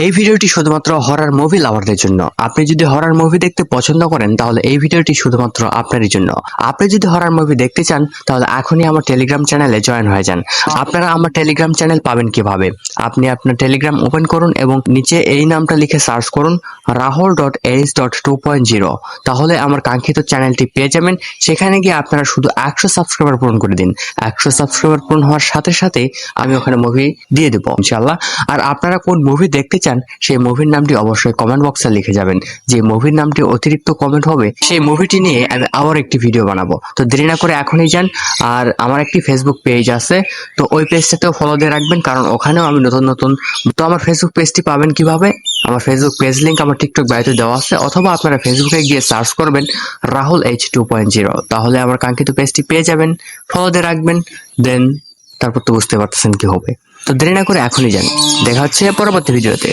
এই ভিডিওটি শুধুমাত্র হরর মুভি লাভারদের জন্য। আপনি যদি হরর মুভি দেখতে পছন্দ করেন তাহলে এই ভিডিওটি শুধুমাত্র আপনারই জন্য। আপনি যদি হরর মুভি দেখতে চান তাহলে এখনই আমার টেলিগ্রাম চ্যানেলে জয়েন হয়ে যান। আপনারা আমার টেলিগ্রাম চ্যানেল পাবেন কিভাবে? আপনি আপনার টেলিগ্রাম ওপেন করুন এবং নিচে এই নামটা লিখে সার্চ করুন rahul.h.2.0। তাহলে আমার কাঙ্ক্ষিত চ্যানেলটি পেয়ে যাবেন। সেখানে গিয়ে আপনারা শুধু 100 সাবস্ক্রাইবার পূরণ করে দিন। 100 সাবস্ক্রাইবার পূরণ হওয়ার সাথে সাথে আমি ওখানে মুভি দিয়ে দেবো ইনশাআল্লাহ। আর আপনারা কোন মুভি দেখতে চান সেই মুভির নামটি অবশ্যই কমেন্ট বক্সে লিখে যাবেন। যে মুভির নামটি অতিরিক্ত কমেন্ট হবে সেই মুভিটি নিয়ে আমি আবার একটি ভিডিও বানাবো। তো দেরি না করে এখনই যান। আর আমার একটি ফেসবুক পেজ আছে, তো ওই পেজটাতেও ফলো দিয়ে রাখবেন, কারণ ওখানেও আমি নতুন নতুন। তো আমার ফেসবুক পেজটি পাবেন কিভাবে? আমার ফেসবুক পেজ লিংক আমার টিকটক বায়োতে দেওয়া আছে, অথবা আপনারা ফেসবুকে গিয়ে সার্চ করবেন rahul.h.2.0। তাহলে আমার কাঙ্ক্ষিত পেজটি পেয়ে যাবেন, ফলো দিয়ে রাখবেন। দেন তারপর তো বুঝতে পারতেছেন কি হবে। তো দেরি না করে এখনই যান। দেখা হচ্ছে পরবর্তী ভিডিওতে।